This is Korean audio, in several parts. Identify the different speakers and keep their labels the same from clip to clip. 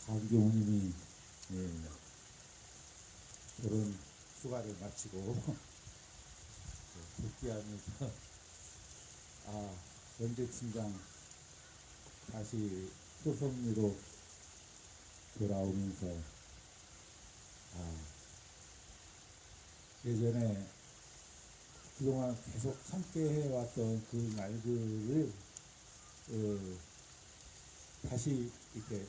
Speaker 1: 강경우님이 결혼 휴가를 마치고 복귀하면서 연재 팀장 다시 소속리로 돌아오면서 예전에 그동안 계속 함께 해왔던 그 날들을 다시 이렇게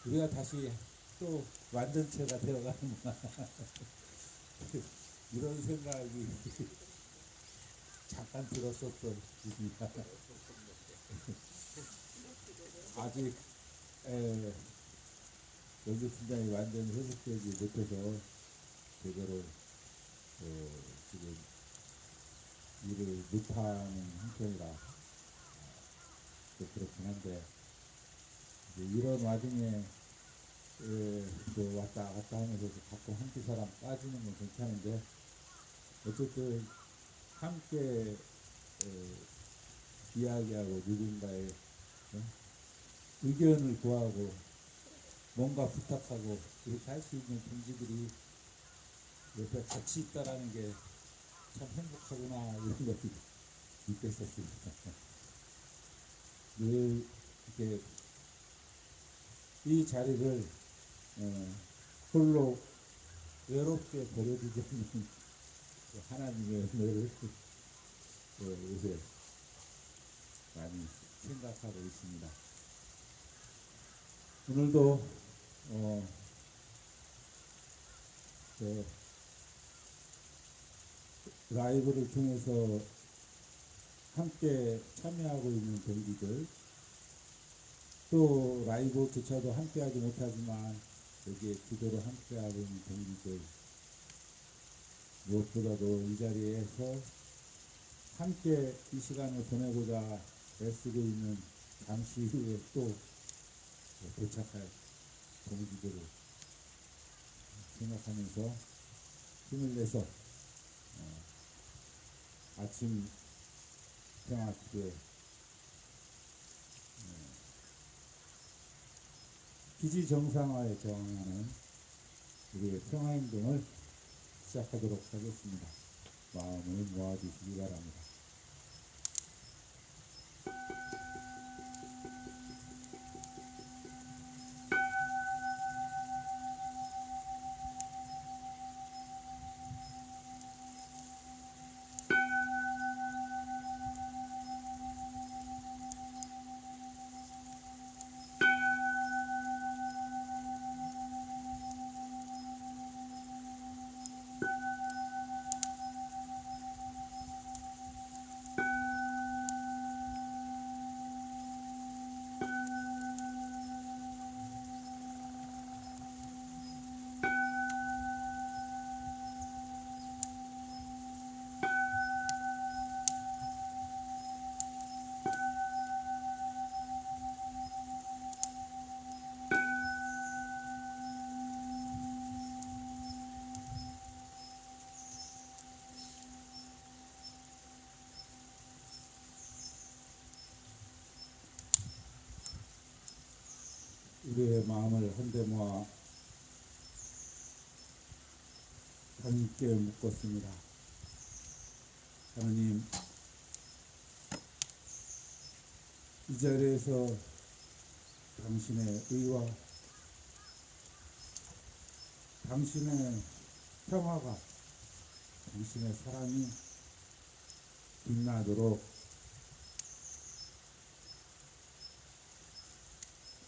Speaker 1: 우리가 다시 또 완전체가 되어가는구나 이런 생각이 잠깐 들었었던 일입니다. 아직 연재팀장이 완전히 회복되지 못해서 제대로 지금 일을 못하는 형편이라 그렇긴 한데 이런 와중에 또 왔다 갔다 하면서 가끔 한두 사람 빠지는 건 괜찮은데 어쨌든 함께 이야기하고 누군가의 의견을 구하고 뭔가 부탁하고 이렇게 할 수 있는 동지들이 옆에 같이 있다라는 게 참 행복하구나 이런 걸 느꼈었습니다. 늘 이렇게 이 자리를 홀로 외롭게 버려두지 않는 하나님의 은혜를 요새 많이 생각하고 있습니다. 오늘도 라이브를 통해서 함께 참여하고 있는 동기들, 또 라이브조차도 함께하지 못하지만 여기에 기도로 함께하고 있는 동기들, 무엇보다도 이 자리에서 함께 이 시간을 보내고자 애쓰고 있는 잠시 후에 또 도착할 동기들을 생각하면서 힘을 내서 아침 평화기도에 기지 정상화에 저항하는 우리의 평화행동을 시작하도록 하겠습니다. 마음을 모아주시기 바랍니다. 우리의 마음을 한데 모아 하나님께 묻겠습니다. 하나님, 이 자리에서 당신의 의와 당신의 평화가, 당신의 사랑이 빛나도록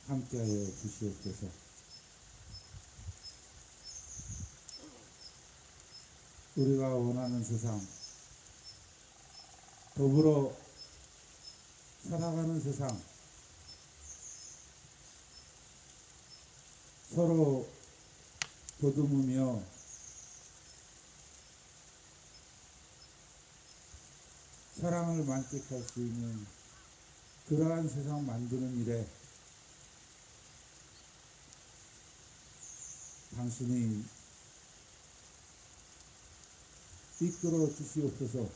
Speaker 1: 함께하여 주시옵소서. 우리가 원하는 세상, 더불어 살아가는 세상, 서로 보듬으며 사랑을 만끽할 수 있는 그러한 세상 만드는 일에 당신이 이끌어 주시옵소서.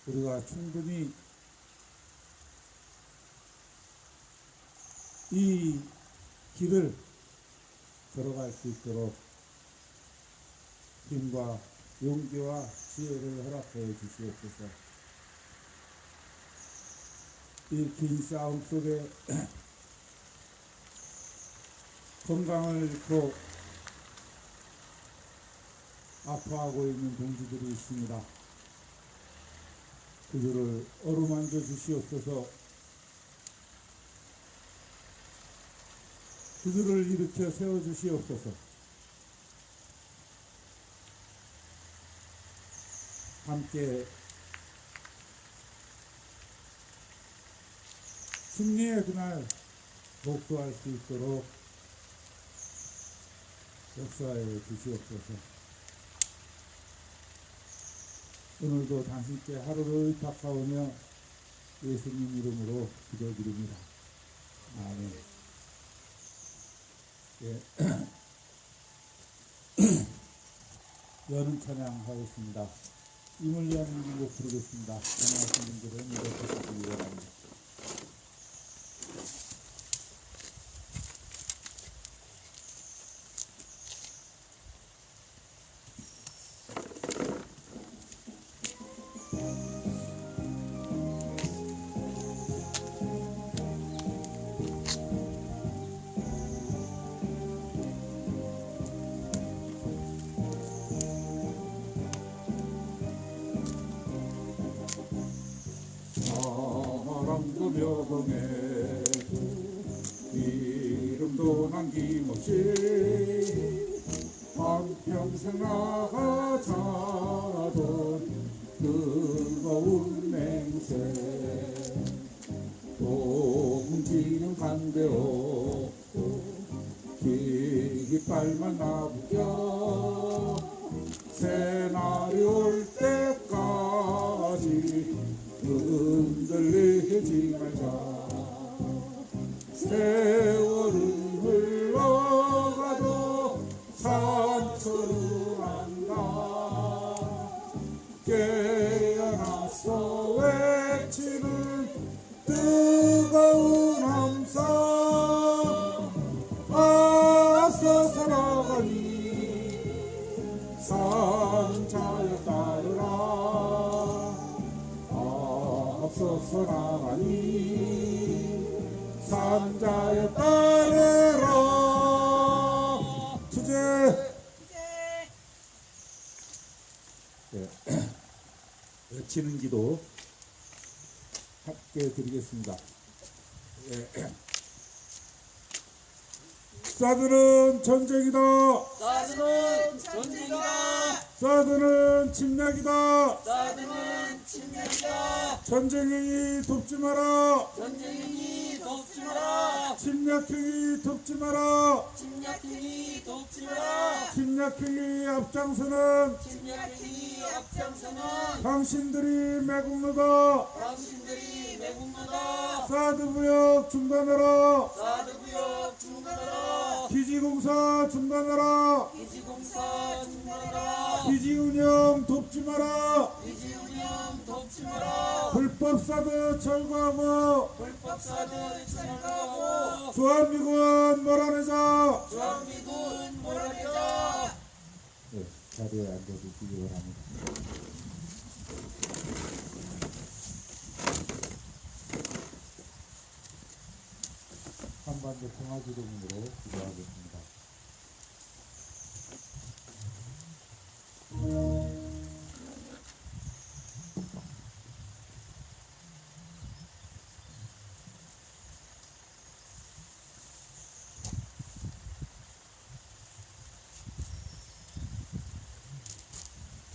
Speaker 1: 우리가 충분히 이 길을 걸어갈 수 있도록 힘과 용기와 지혜를 허락해 주시옵소서. 이 긴 싸움 속에 건강을 잃고 아파하고 있는 동지들이 있습니다. 그들을 어루만져 주시옵소서. 그들을 일으켜 세워주시옵소서. 함께 승리의 그날 목도할 수 있도록 역사해 주시옵소서. 오늘도 당신께 하루를 의탁하오며 예수님 이름으로 기도드립니다. 아멘. 예. 여는 찬양하겠습니다. 임을 위한 곡 부르겠습니다. 전화하신 분들은 이렇게 부르기 바랍니다. 묘봉에도 이름도 남김없이 한평생 나가 자라던 뜨거운 맹세 동지는 간대 없고 깃발만 나부껴 새날이 올 때까지 흔들리지 말자. 세월은 흘러가도 산처럼 한다. 깨어나서 외치는 뜨거운 함성. 앞서 살아가니 산자여 따르라. 앞서서 나가니 산자여 따르라. 주제. 네. 외치는 기도 함께 드리겠습니다. 네. 사드는 전쟁이다.
Speaker 2: 사드는 전쟁이다.
Speaker 1: 사드는 침략이다.
Speaker 2: 사드는 침략이다.
Speaker 1: 전쟁행위 돕지 마라.
Speaker 2: 전쟁행위 돕지 마라.
Speaker 1: 침략행위 돕지 마라.
Speaker 2: 침략행위 돕지 마라.
Speaker 1: 침략행위 앞장서는
Speaker 2: 침략행위 앞장서는
Speaker 1: 당신들이 매국노다.
Speaker 2: 당신들이 매국노다.
Speaker 1: 사드무역 중단하라.
Speaker 2: 사드구역 중단하라.
Speaker 1: 기지공사 중단하라.
Speaker 2: 기지공사 중단하라.
Speaker 1: 기지운영 돕지 마라.
Speaker 2: 기지운영 돕지 마라.
Speaker 1: 불법 사드 철거하고
Speaker 2: 불법 사드 철거하고
Speaker 1: 주한미군 몰아내자.
Speaker 2: 주한미군 몰아내자.
Speaker 1: 네, 자리에 앉아주시기 바랍니다. 한반도 평화기도문으로 기도하겠습니다.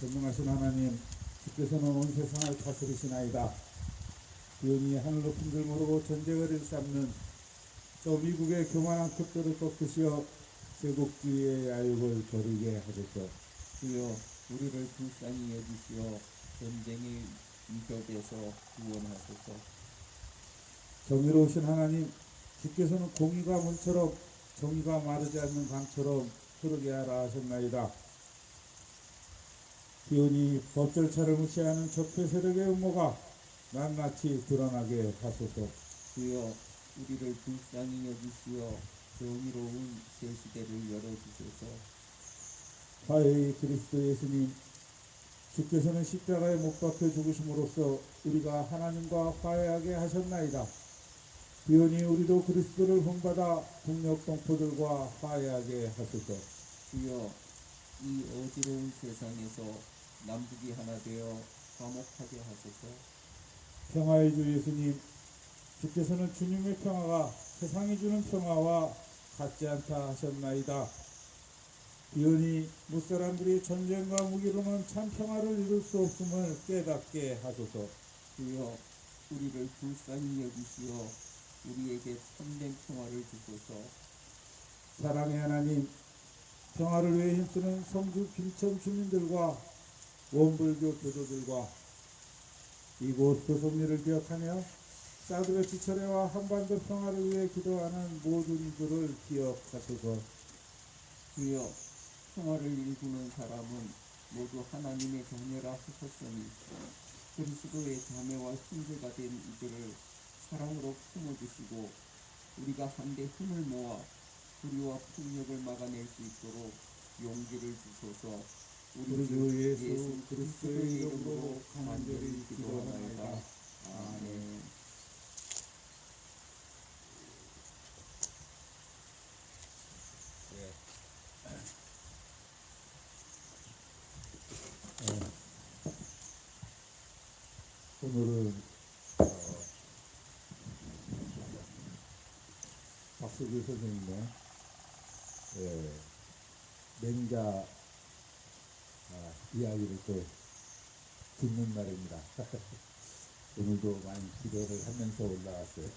Speaker 1: 전능하신 하나님, 주께서는 온 세상을 다스리시나이다. 기온이 하늘 높은 줄 모르고 전쟁을 일삼는 저 미국의 교만한 컵들을 꺾으시어 제국주의의 야욕을 버리게 하소서.
Speaker 2: 주여 우리를 불쌍히 여기시어 전쟁의 위협에서 구원하소서.
Speaker 1: 정의로우신 하나님, 주께서는 공의가 물처럼 정의가 마르지 않는 강처럼 흐르게 하라 하셨나이다. 기온이 법절차를 무시하는 적폐 세력의 음모가 낱낱이 드러나게 하소서.
Speaker 2: 주여 우리를 불쌍히 여기시어 정의로운 새 시대를 열어주소서.
Speaker 1: 화해의 그리스도 예수님, 주께서는 십자가에 못 박혀 죽으심으로써 우리가 하나님과 화해하게 하셨나이다. 비오니 우리도 그리스도를 본받아 북녘 동포들과 화해하게 하소서.
Speaker 2: 주여, 이 어지러운 세상에서 남북이 하나 되어 화목하게 하소서.
Speaker 1: 평화의 주 예수님, 주께서는 주님의 평화가 세상이 주는 평화와 같지 않다 하셨나이다. 비오니 무사람들이 전쟁과 무기로는 참 평화를 이룰 수 없음을 깨닫게 하소서.
Speaker 2: 주여, 우리를 불쌍히 여기시어 우리에게 참된 평화를 주소서.
Speaker 1: 사랑의 하나님, 평화를 위해 힘쓰는 성주 김천 주민들과 원불교 교도들과 이곳 교섭리를 기억하며 사드베치 철회와 한반도 평화를 위해 기도하는 모든 이들을 기억하소서.
Speaker 2: 주여, 평화를 일구는 사람은 모두 하나님의 자녀라 하셨으니 그리스도의 자매와 형제가 된 이들을 사랑으로 품어주시고 우리가 한데 힘을 모아 불의와 폭력을 막아낼 수 있도록 용기를 주소서.
Speaker 1: 우리 주 예수 그리스도의 이름으로 간절히 기도하나이다.
Speaker 2: 아멘.
Speaker 1: 오늘은 박수규 선생님의 맹자 이야기를 또 듣는 날입니다. 오늘도 많이 기도를 하면서 올라왔어요.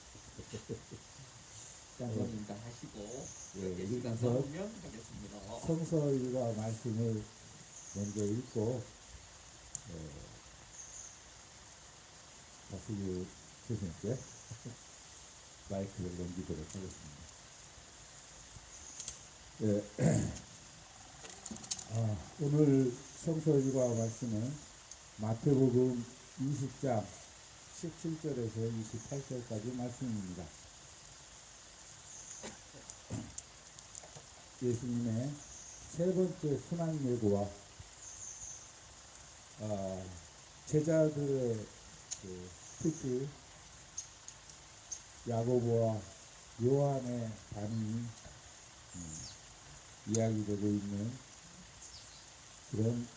Speaker 2: 장로님과 하시고
Speaker 1: 예,
Speaker 2: 시간
Speaker 1: 읽어서
Speaker 2: 남으면 하겠습니다.
Speaker 1: 성서 일과 말씀을 먼저 읽고 박수규 선생님께 마이크를 넘기도록 하겠습니다. 오늘 성서 일과 말씀은 마태복음 20장 17절에서 28절까지 말씀입니다. 예수님의 세 번째 순환 예고와 제자들의 특히 야고보와 요한의 반응이 이야기되고 있는 그런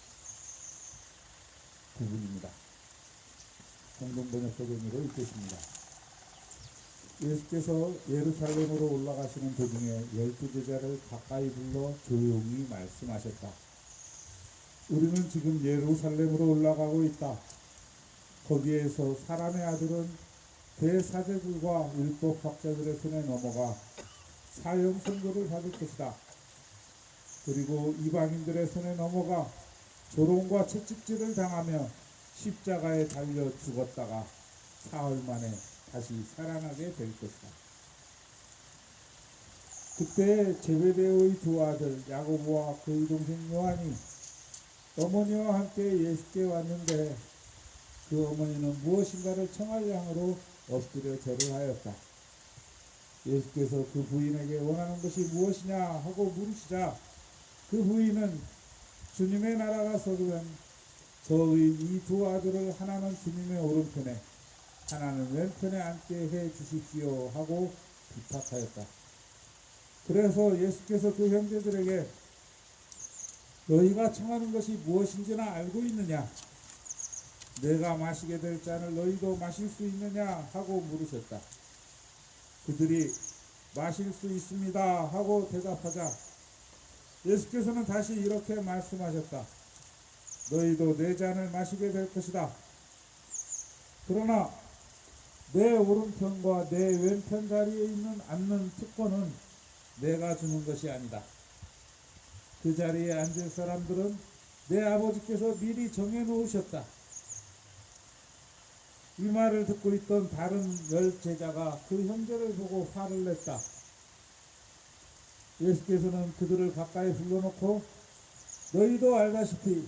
Speaker 1: 부분입니다. 공동번역 버전으로 읽겠습니다. 예수께서 예루살렘으로 올라가시는 도중에 12제자를 가까이 불러 조용히 말씀하셨다. 우리는 지금 예루살렘으로 올라가고 있다. 거기에서 사람의 아들은 대사제들과 율법학자들의 손에 넘어가 사형 선고를 받을 것이다. 그리고 이방인들의 손에 넘어가 조롱과 채찍질을 당하며 십자가에 달려 죽었다가 사흘 만에 다시 살아나게 될 것이다. 그때 제베데오의 두 아들 야고보와 그의 동생 요한이 어머니와 함께 예수께 왔는데 그 어머니는 무엇인가를 청할 양으로 엎드려 절을 하였다. 예수께서 그 부인에게 원하는 것이 무엇이냐 하고 물으시자 그 부인은 주님의 나라가 서두면 저의 이 두 아들을 하나는 주님의 오른편에 하나는 왼편에 앉게 해 주십시오 하고 부탁하였다. 그래서 예수께서 그 형제들에게 너희가 청하는 것이 무엇인지나 알고 있느냐? 내가 마시게 될 잔을 너희도 마실 수 있느냐? 하고 물으셨다. 그들이 마실 수 있습니다 하고 대답하자 예수께서는 다시 이렇게 말씀하셨다. 너희도 내 잔을 마시게 될 것이다. 그러나 내 오른편과 내 왼편 자리에 앉는 특권은 내가 주는 것이 아니다. 그 자리에 앉을 사람들은 내 아버지께서 미리 정해놓으셨다. 이 말을 듣고 있던 다른 10제자가 그 형제를 보고 화를 냈다. 예수께서는 그들을 가까이 불러놓고 너희도 알다시피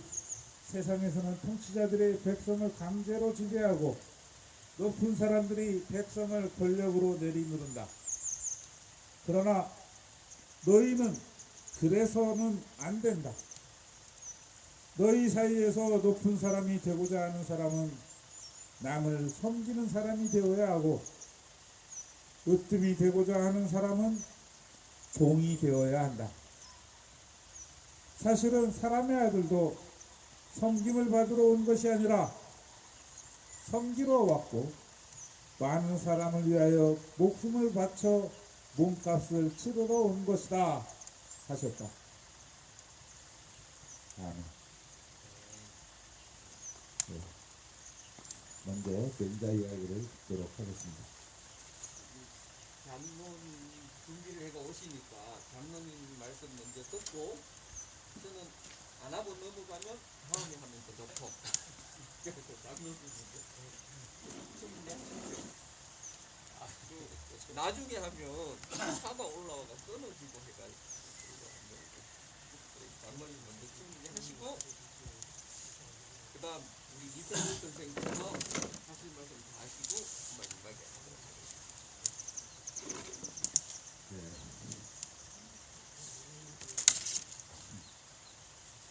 Speaker 1: 세상에서는 통치자들의 백성을 강제로 지배하고 높은 사람들이 백성을 권력으로 내리누른다. 그러나 너희는 그래서는 안 된다. 너희 사이에서 높은 사람이 되고자 하는 사람은 남을 섬기는 사람이 되어야 하고, 으뜸이 되고자 하는 사람은 종이 되어야 한다. 사실은 사람의 아들도 섬김을 받으러 온 것이 아니라 섬기러 왔고, 많은 사람을 위하여 목숨을 바쳐 몸값을 치르러 온 것이다 하셨다. 아멘. 네. 먼저 변자 이야기를 듣도록 하겠습니다.
Speaker 3: 장로님 준비를 해가 오시니까 장로님 말씀 먼저 듣고 저는 안 하고 넘어가면 다음에 하면 더 좋고 그래서 장로님 먼저 준비하십시오. 나중에 하면 차가 올라와가 끊어지고 해가지고 장로님 먼저 준비하시고 그 다음 우리 이성훈 선생님께서 하실 말씀 다 하시고 마지막에 하도록 하겠습니다.
Speaker 1: 네.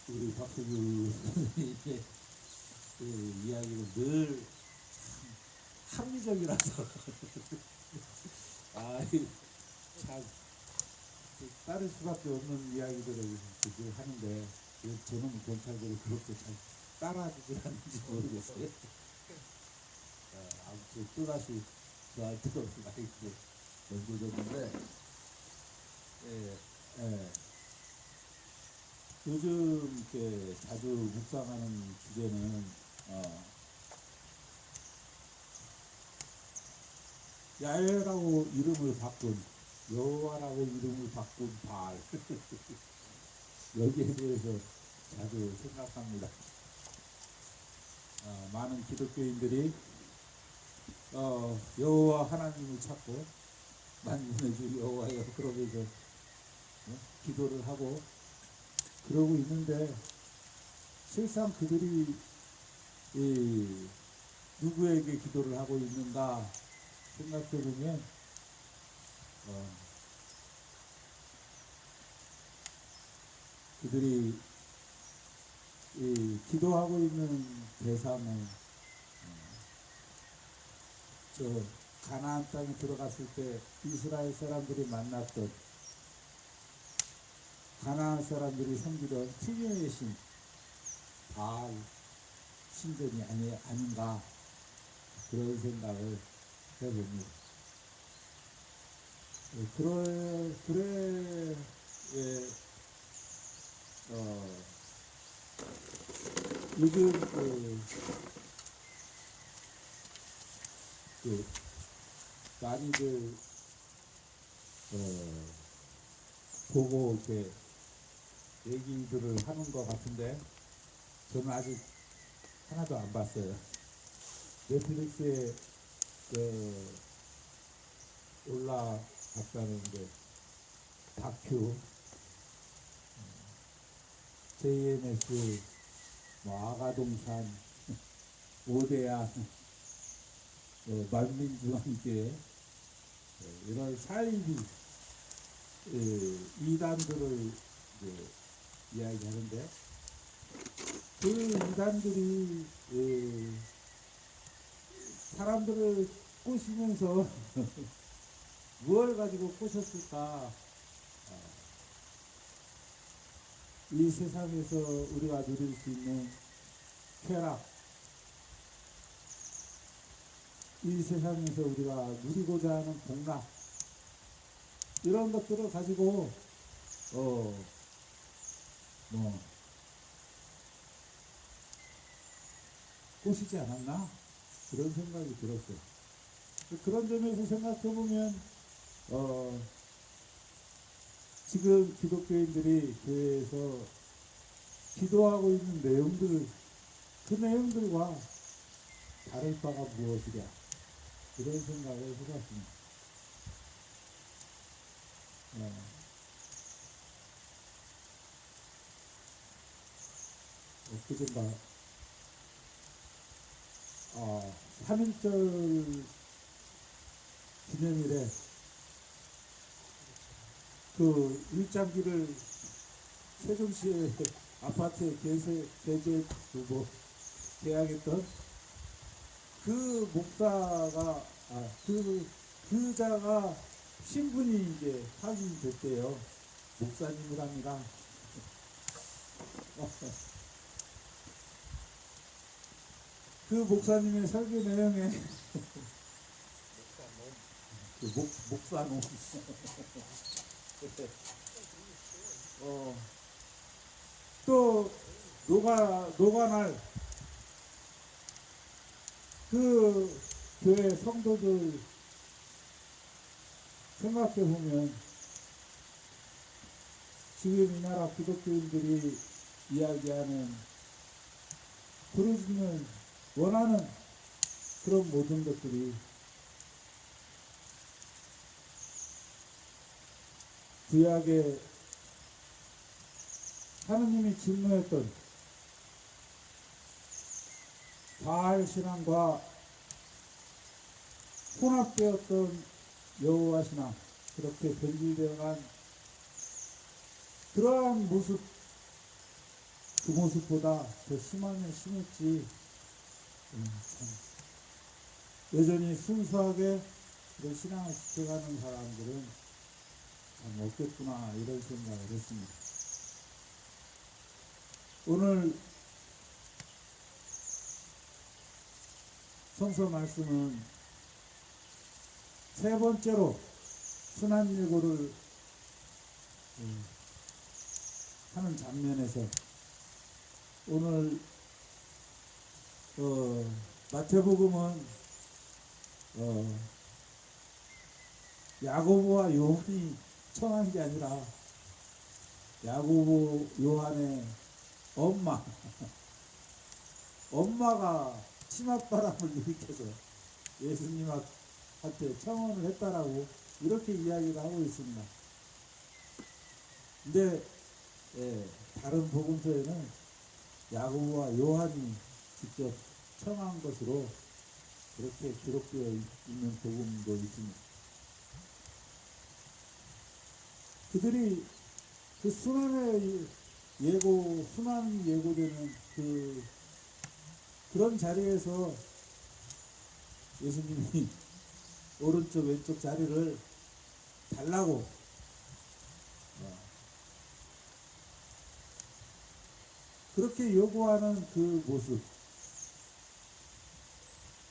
Speaker 1: 우리 박수규 선생님의 그 이야기는 늘 합리적이라서 참 따를 수밖에 없는 이야기들을 하는데, 저는 경찰들이 그렇게 잘 따라하지 않는지 모르겠어요. 아무튼 또다시 저한테도 마이크를 넘겨줬는데, 요즘 이렇게 자주 묵상하는 주제는 야훼라고 이름을 바꾼, 여호와라고 이름을 바꾼 바알 여기에 대해서 자주 생각합니다. 많은 기독교인들이 여호와 하나님을 찾고 만민의 주 여호와여 그러면서 기도를 하고 그러고 있는데, 실상 그들이 누구에게 기도를 하고 있는가 생각해 보면 그들이 기도하고 있는 대상은 저 가나안 땅에 들어갔을 때 이스라엘 사람들이 만났던 가나안 사람들이 섬기던 풍요의 신 바알 신전이 아닌가 그런 생각을 해봅니다. 요즘 많이들 보고 이렇게 얘기들을 하는 것 같은데, 저는 아직 하나도 안 봤어요. 넷플릭스에 올라갔다는 다큐, JMS, 아가동산, 오대양, 만민중앙교회, 이런 사이비 이단들을 이야기하는데, 그 이단들이 사람들을 꼬시면서 무엇을 가지고 꼬셨을까? 이 세상에서 우리가 누릴 수 있는 쾌락, 이 세상에서 우리가 누리고자 하는 복락, 이런 것들을 가지고 꼬시지 않았나? 그런 생각이 들었어요. 그런 점에서 생각해보면 지금 기독교인들이 교회에서 기도하고 있는 내용들, 그 내용들과 다를 바가 무엇이랴, 그런 생각을 해봤습니다. 엊그젠가 3.1절 기념일에 그 일장기를 세종시의 아파트에 계약했던 그 목사가 그자가 신분이 이제 확인됐대요. 목사님이랍니다. 그 목사님의 설교 내용에 그 목사놈 또 노관할 그 교회 성도들 생각해 보면 지금 이 나라 기독교인들이 이야기하는 부르짖는 원하는 그런 모든 것들이 구약에 하느님이 진노했던 바알 신앙과 혼합되었던 여호와 신앙, 그렇게 변질되어간 그러한 모습, 그 모습보다 더 심하면 심했지. 여전히 순수하게 그런 신앙을 지켜가는 사람들은 참 없겠구나, 이런 생각을 했습니다. 오늘 성서 말씀은 세 번째로 순환예고를 하는 장면에서 오늘 마태복음은 야고보와 요한이 청한 게 아니라 야고보 요한의 엄마가 치맛바람을 일으켜서 예수님한테 청혼을 했다라고 이렇게 이야기를 하고 있습니다. 근데 다른 복음서에는 야고보와 요한이 직접 청한 것으로 그렇게 기록되어 있는 복음도 있습니다. 그들이 그 순환이 예고되는 그런 자리에서 예수님이 오른쪽 왼쪽 자리를 달라고 그렇게 요구하는 그 모습,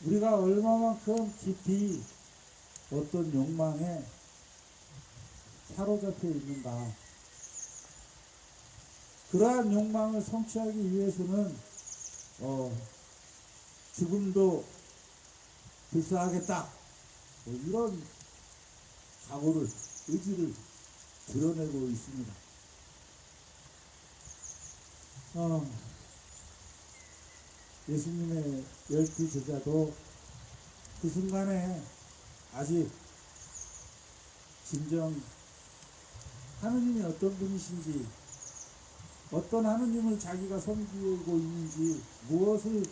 Speaker 1: 우리가 얼마만큼 깊이 어떤 욕망에 사로잡혀 있는가. 그러한 욕망을 성취하기 위해서는 죽음도 불사하겠다, 이런 각오를, 의지를 드러내고 있습니다. 예수님의 12 제자도 그 순간에 아직 진정 하느님이 어떤 분이신지, 어떤 하느님을 자기가 섬기고 있는지, 무엇을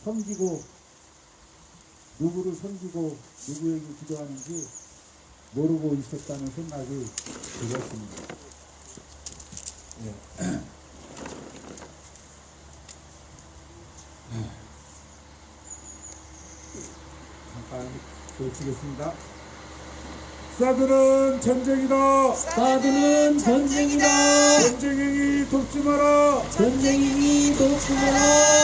Speaker 1: 섬기고 누구를 섬기고 누구에게 기도하는지 모르고 있었다는 생각이 들었습니다. 잠깐 외치겠습니다. 사드는 전쟁이다.
Speaker 2: 사드는 전쟁이다.
Speaker 1: 전쟁행위 돕지 마라.
Speaker 2: 전쟁이니 돕지 마라.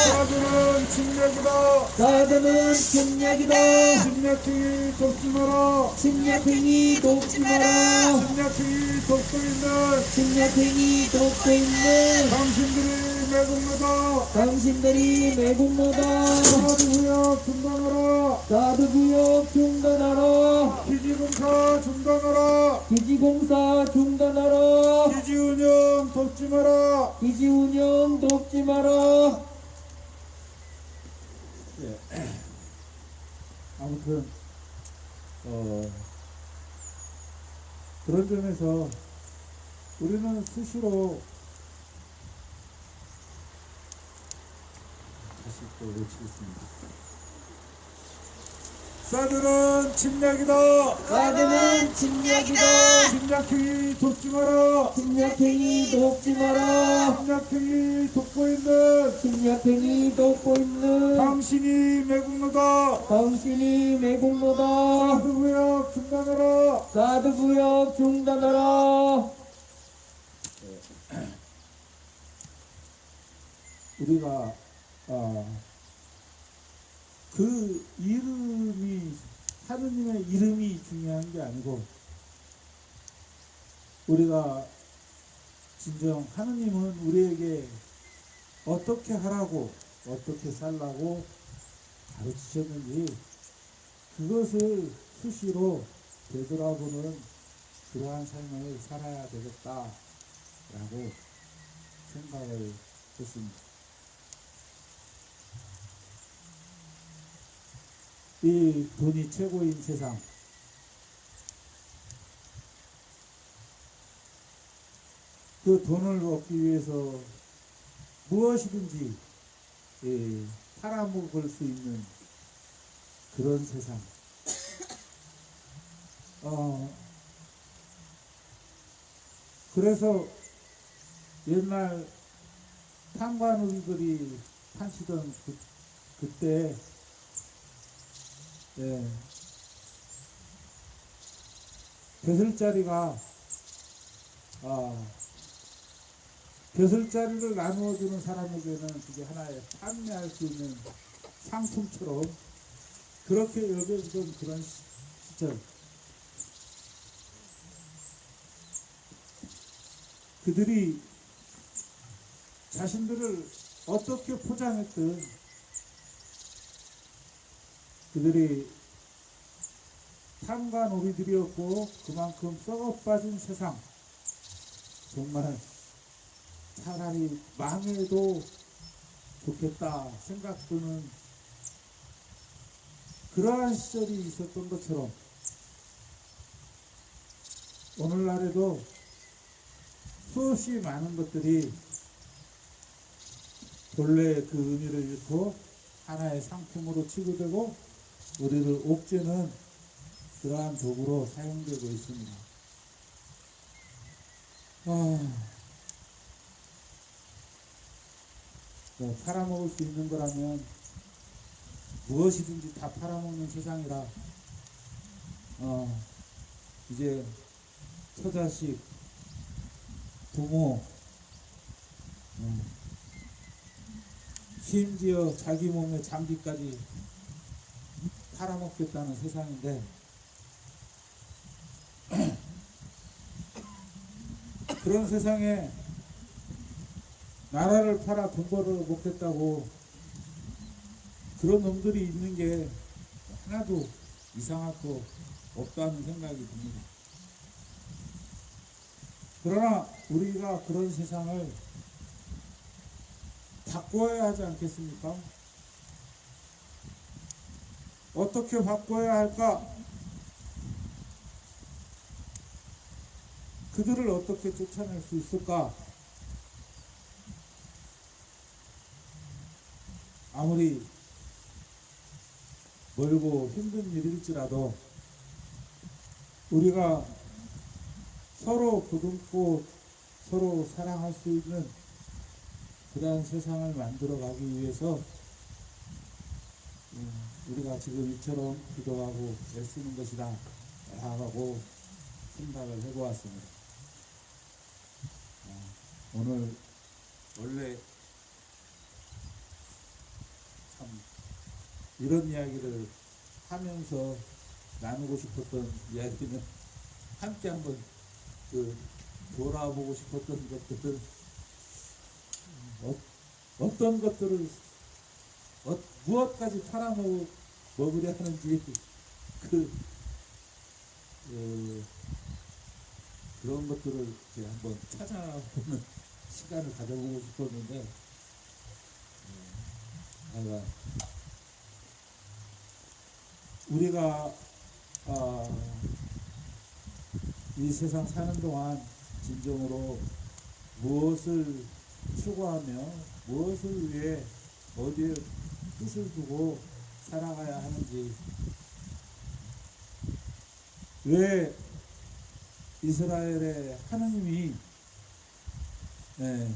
Speaker 1: 사드는 침략이다.
Speaker 2: 사드는 침략이다.
Speaker 1: 침략행위 돕지 마라.
Speaker 2: 침략행위 돕지 마라.
Speaker 1: 침략행위 돕고 있는
Speaker 2: 침략행위 돕고 있는
Speaker 1: 당신들이 매국노다.
Speaker 2: 당신들이 매국노다.
Speaker 1: 사드구역 중단하라.
Speaker 2: 사드구역 중단하라.
Speaker 1: 기지공사 중단하라.
Speaker 2: 기지공사 중단하라.
Speaker 1: 기지운영 돕지 마라.
Speaker 2: 기지운영 돕지 마라.
Speaker 1: 아무튼 그런 점에서 우리는 스스로 다시 또 외치겠습니다. 사들은 침략이다.
Speaker 2: 사드는 침략이다.
Speaker 1: 침략행위 돕지 마라.
Speaker 2: 침략행위 돕지 마라.
Speaker 1: 침략행위 돕고 있는
Speaker 2: 침략행위 돕고 있는
Speaker 1: 당신이 매국노다.
Speaker 2: 당신이 매국노다.
Speaker 1: 사드구역 중단하라.
Speaker 2: 사드구역 중단하라.
Speaker 1: 우리가 그 이름이 하느님의 이름이 중요한 게 아니고 우리가 진정 하느님은 우리에게 어떻게 하라고 어떻게 살라고 가르치셨는지 그것을 수시로 되돌아보는 그러한 삶을 살아야 되겠다라고 생각을 했습니다. 이 돈이 최고인 세상, 그 돈을 얻기 위해서 무엇이든지 팔아먹을 수 있는 그런 세상. 그래서 옛날 탄관우리들이 판치던 그때 벼슬자리가 벼슬자리를 나누어주는 사람에게는 그게 하나의 판매할 수 있는 상품처럼 그렇게 여겨지던 그런 시절, 그들이 자신들을 어떻게 포장했든 그들이 탐관오리들이었고 그만큼 썩어빠진 세상, 정말 차라리 망해도 좋겠다 생각드는 그러한 시절이 있었던 것처럼 오늘날에도 수없이 많은 것들이 본래 그 의미를 잃고 하나의 상품으로 취급되고 우리를 옥죄는 그러한 도구로 사용되고 있습니다. 팔아먹을 수 있는 거라면 무엇이든지 다 팔아먹는 세상이라 이제 처자식, 부모, 심지어 자기 몸의 장기까지 팔아먹겠다는 세상인데 그런 세상에 나라를 팔아 돈 벌어 먹겠다고 그런 놈들이 있는 게 하나도 이상할 거 없다는 생각이 듭니다. 그러나 우리가 그런 세상을 바꿔야 하지 않겠습니까? 어떻게 바꿔야 할까? 그들을 어떻게 쫓아낼 수 있을까? 아무리 멀고 힘든 일일지라도 우리가 서로 보듬고 서로 사랑할 수 있는 그러한 세상을 만들어가기 위해서 우리가 지금 이처럼 기도하고 애쓰는 것이다 라고 생각을 해보았습니다. 오늘 원래 참 이런 이야기를 하면서 나누고 싶었던 이야기는 함께 한번 돌아보고 싶었던 것들을 어떤 것들을 무엇까지 팔아먹으려 하는지 그런 것들을 이제 한번 찾아보는 시간을 가져보고 싶었는데 우리가 이 세상 사는 동안 진정으로 무엇을 추구하며 무엇을 위해 어디에 뜻을 두고 살아가야 하는지, 왜 이스라엘의 하나님이 예,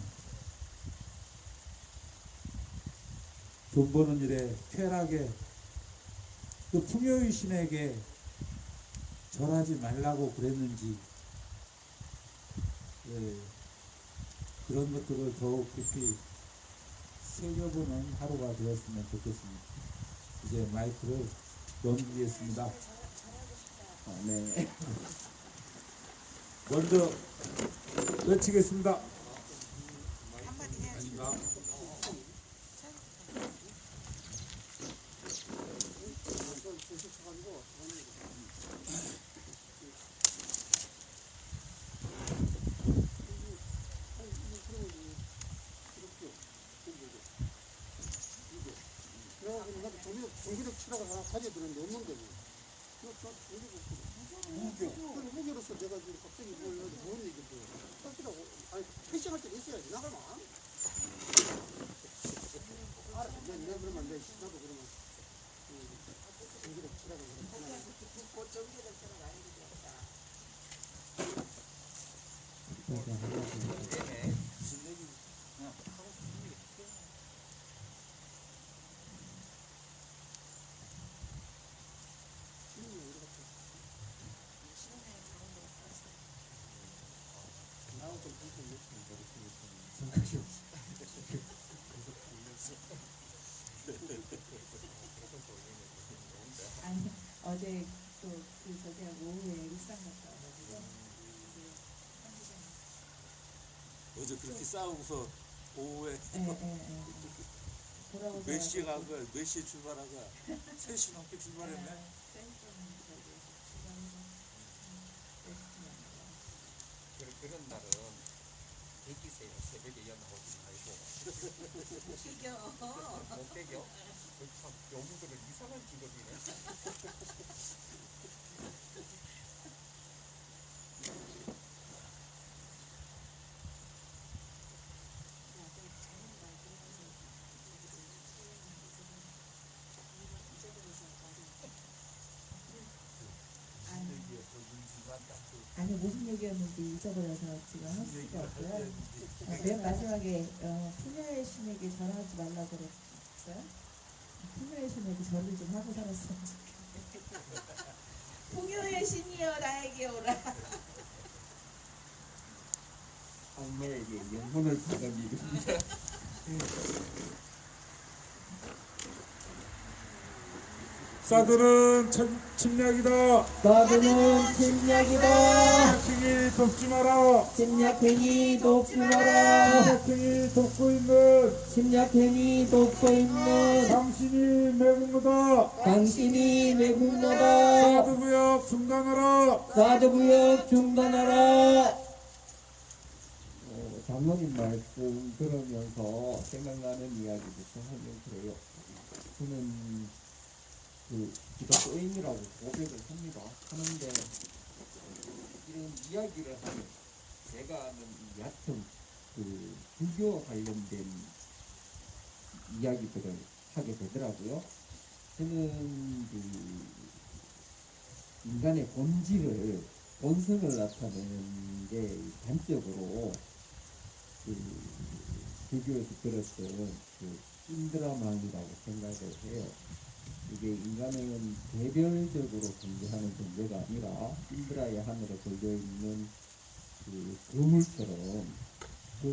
Speaker 1: 돈 버는 일에 쾌락에 그 풍요의 신에게 절하지 말라고 그랬는지, 예, 그런 것들을 더욱 깊이 새겨보는 하루가 되었으면 좋겠습니다. 이제 마이크를 넘기겠습니다.
Speaker 2: 네.
Speaker 1: 먼저 외치겠습니다. 아닌가?
Speaker 4: 그래가지고 나도 종교적 철학을 하나 가져들었는데 없는 거지. 무교로서 내가 지금 갑자기 뭔 얘기도 할수라고. 아니, 패싱할 때 있어야지. 나가면 안. 알아. 내가 그러면 나도 그러면 종교적 철학을 하나.
Speaker 5: 아니 어제 또그 저기하고 오후에 일산 갔다 와가지고
Speaker 1: 어제 그렇게 싸우고서 오후에
Speaker 5: 돌아오서
Speaker 1: 몇 시에 간 거야? 몇 시에 출발한 거야? 3시 넘게 출발했네?
Speaker 3: 그런 날은 대기세요. 새벽에 연나오지 말고.
Speaker 5: 튀겨.
Speaker 3: 못 빼겨. 참 여무들은 이상한 직업이네.
Speaker 5: 아니 무슨 얘기였는지 잊어버려서 지금 할 수가 없고요. 맨 마지막에 풍요의 신에게 절하지 말라고 그랬어요. 풍요의 신에게 절을 좀 하고 살았으면 좋겠어요. 풍요의 신이여 나에게 오라.
Speaker 2: 악마에게 영혼을 받은 이름입니다.
Speaker 1: 사드는 침략이다.
Speaker 2: 나드는 침략이다.
Speaker 1: 침략행위 돕지 마라.
Speaker 2: 침략행위 돕지 마라.
Speaker 1: 침략행위 돕고 있는
Speaker 2: 침략행위 돕고 있는
Speaker 1: 당신이 매국노다.
Speaker 2: 당신이 매국노다.
Speaker 1: 사드구역 중단하라.
Speaker 2: 사드구역 중단하라. 장로님 말씀 들으면서 생각나는 이야기부터 하면 그래요. 저는 기독교인이라고 고백을 합니다. 하는데 이런 이야기를 하면 제가 아는 얕은 불교 관련된 이야기들을 하게 되더라고요. 저는 인간의 본성을 나타내는 게 단적으로 불교에서 들었던 인드라만이라고 생각을 해요. 이게 인간은 개별적으로 존재하는 존재가 아니라 인드라의 하늘에 걸려있는 그물처럼 그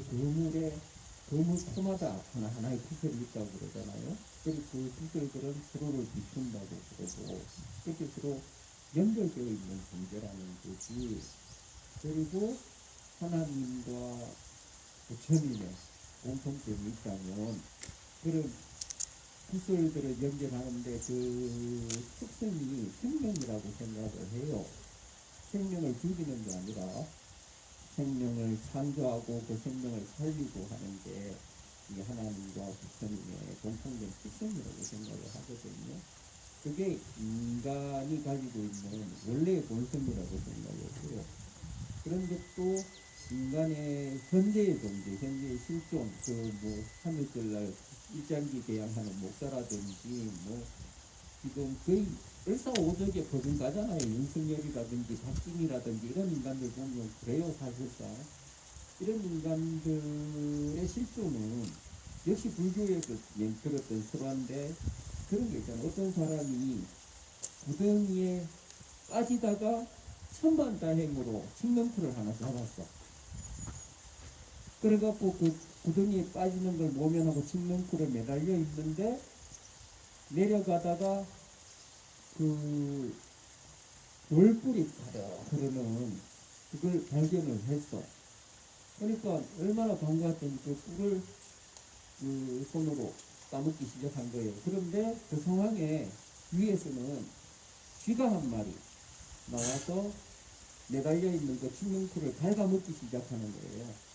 Speaker 2: 그물토마다 하나하나의 구슬이 있다고 그러잖아요. 그리고 그 구슬들은 서로를 비춘다고 그러고 그렇게 서로 연결되어 있는 존재라는 거지. 그리고 하나님과 부처님의 공통점이 있다면 그런 구슬들을 연결하는데 그 특성이 생명이라고 생각을 해요. 생명을 죽이는 게 아니라 생명을 창조하고 그 생명을 살리고 하는 게 이 하나님과 부처님의 공통된 특성이라고 생각을 하거든요. 그게 인간이 가지고 있는 원래의 본성이라고 생각을 해요. 그런 것도 인간의 현재의 존재, 현재의 실존, 뭐 하늘절날 일장기 대항하는 목사라든지 뭐 지금 거의 일사오적에 버금가잖아요. 윤석열이라든지 박진희라든지 이런 인간들 보면 그래요. 사실상 이런 인간들의 실존은 역시 불교에서 들었던 설화인데 그런 게 있잖아요. 어떤 사람이 구덩이에 빠지다가 천만다행으로 칡명쿨을 하나 잡았어. 그래갖고 그 구덩이에 빠지는 걸 모면하고 칡명쿨에 매달려 있는데 내려가다가 그 돌불이 가득 흐르는 그걸 발견을 했어. 그러니까 얼마나 반가웠더니 그 꿀을 그 손으로 따먹기 시작한 거예요. 그런데 그 상황에 위에서는 쥐가 한 마리 나와서 매달려 있는 그 칡명쿨을 갉아먹기 시작하는 거예요.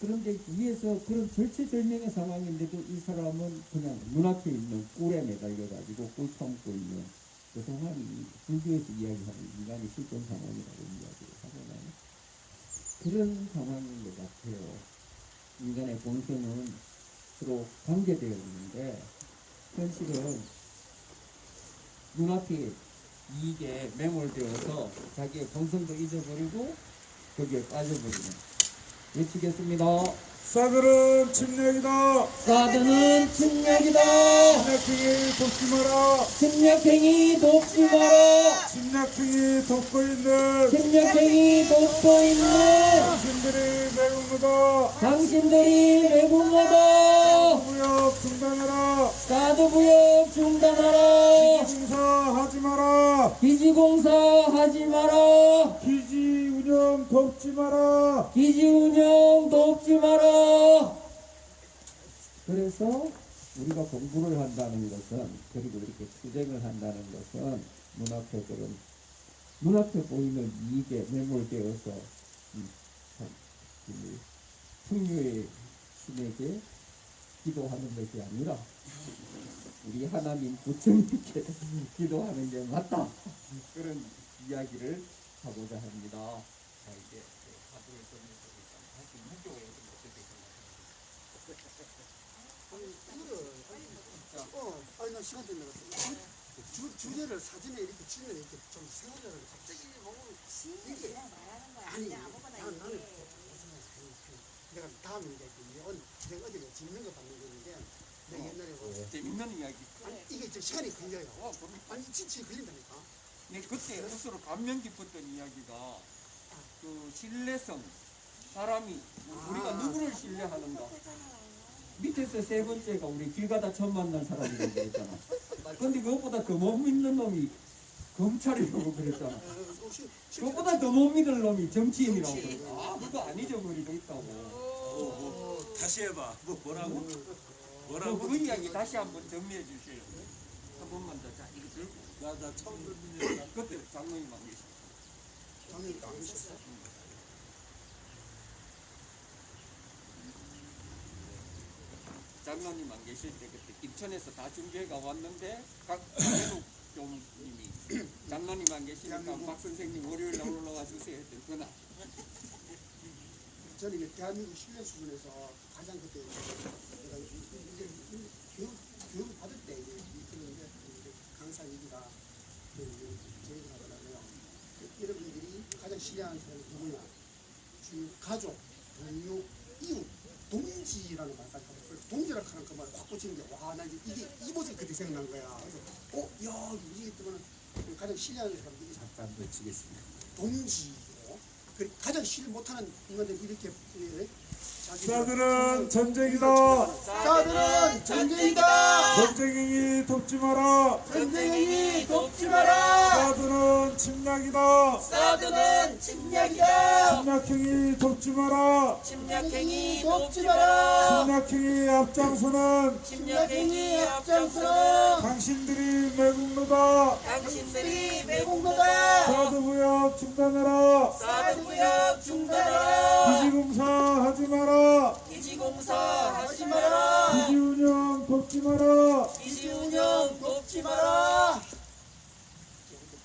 Speaker 2: 그런데 위에서 그런 절체절명의 상황인데도 이 사람은 그냥 눈앞에 있는 꿀에 매달려가지고 꿀 처먹고 있는 그 상황이 불교에서 이야기하는 인간의 실존 상황이라고 이야기를 하잖아요. 그런 상황인 것 같아요. 인간의 본성은 서로 관계되어 있는데 현실은 눈앞에 이익에 매몰되어서 자기의 본성도 잊어버리고 거기에 빠져버리는. 외치겠습니다.
Speaker 1: 사들은 침략이다.
Speaker 2: 사드는 침략이다.
Speaker 1: 침략행위 돕지 마라.
Speaker 2: 침략행위 돕지 마라.
Speaker 1: 침략행위 돕고 있는
Speaker 2: 침략행위 돕고 있는
Speaker 1: 당신들이 매국노다.
Speaker 2: 당신들이 매국노다.
Speaker 1: 무역 중단하라.
Speaker 2: 사드부역 중단하라.
Speaker 1: 기지공사하지 마라.
Speaker 2: 기지공사하지 마라.
Speaker 1: 기지 운영 돕지 마라.
Speaker 2: 기지운영 돕지 마라. 그래서 우리가 공부를 한다는 것은, 그리고 이렇게 투쟁을 한다는 것은 눈앞에 보이는 이익에 매몰되어서 풍요의 신에게 기도하는 것이 아니라 우리 하나님 부처님께 기도하는 게 맞다. 그런 이야기를 하고자 합니다.
Speaker 3: 자, 이제 화두를 정리해서 다시 무교에서 어떻게 생각하세요?
Speaker 4: 아니 나 시간 좀 내갔어. 주제를 사진에 이렇게 치면 이렇게 좀 세우려고 갑자기 보면 이게 아니 나는 내가 다음에 얘기할게. 내가 어제 짓는 거 봤는 건데 내가 옛날에 뭐
Speaker 3: 재밌는 이야기.
Speaker 4: 아니 이게 저 시간이 걸려요. 아니 진짜 걸린다니까.
Speaker 3: 네, 그때 스스로 감명 깊었던 이야기가 그 신뢰성, 사람이 우리가 누구를 신뢰하는가.
Speaker 2: 밑에서 세 번째가 우리 길 가다 처음 만난 사람이라고 그랬잖아. 근데 그것보다 더 못 믿는 놈이 검찰이라고 그랬잖아. 그것보다 더 못 믿을 놈이 정치인이라고 그랬잖아. 아, 그거 안 잊어버리고 있다고.
Speaker 6: 다시 해봐. 뭐라고?
Speaker 2: 그 이야기 다시 한번 정리해 주세요. 한 번만 더. 자, 이거 들고.
Speaker 6: 나 처음 듣는 얘기야.
Speaker 2: 그때 장로님 안 계셨어.
Speaker 4: 당연히 안 하셨어.
Speaker 3: 장로님 안 계실 때 그때 김천에서 다 중계가 왔는데 각 대목 교님이 장로님 안 계시니까 박 선생님 월요일 날 올라와 주세요 했더니 그날
Speaker 4: 저는 이제 대한민국 신뢰 수준에서 가장 그때 내가 이제 교육 받을 때 이제 그런데 강사 얘기가 제의를 하더라고요. 여러분들이 가장 신뢰하는 사람이 누구냐? 주요 가족, 동료, 이웃, 동지라는 말까지 하고 동지라 하는 그 말을 확 붙이는 게 와 나 이게 이 모습이 그때 생각난 거야. 그래서 야 우리 때문에 가장 신뢰하는 사람이 이게
Speaker 1: 잠깐 외치겠습니다.
Speaker 4: 동지고 그 가장 신뢰 못하는 인간들 이렇게
Speaker 1: 사들은 전쟁이다.
Speaker 4: 사들은 전쟁이다.
Speaker 1: 전쟁행위 돕지 마라.
Speaker 4: 전쟁이 돕지 마라.
Speaker 1: 사들은 침략이다.
Speaker 4: 사드는 침략이다.
Speaker 1: 침략행위 돕지 마라.
Speaker 4: 침략행위 돕지 마라.
Speaker 1: 침략행위 앞장서는
Speaker 4: 침략행위 앞장서는
Speaker 1: 당신들이 매국노다.
Speaker 4: 당신들이 매국노다.
Speaker 1: 사드무역 중단하라.
Speaker 4: 사드무역 중단하라.
Speaker 1: 기지공사하지 마라.
Speaker 4: 기지공사하지 마라.
Speaker 1: 기지운영 돕지 마라.
Speaker 4: 기지운영 돕지 마라.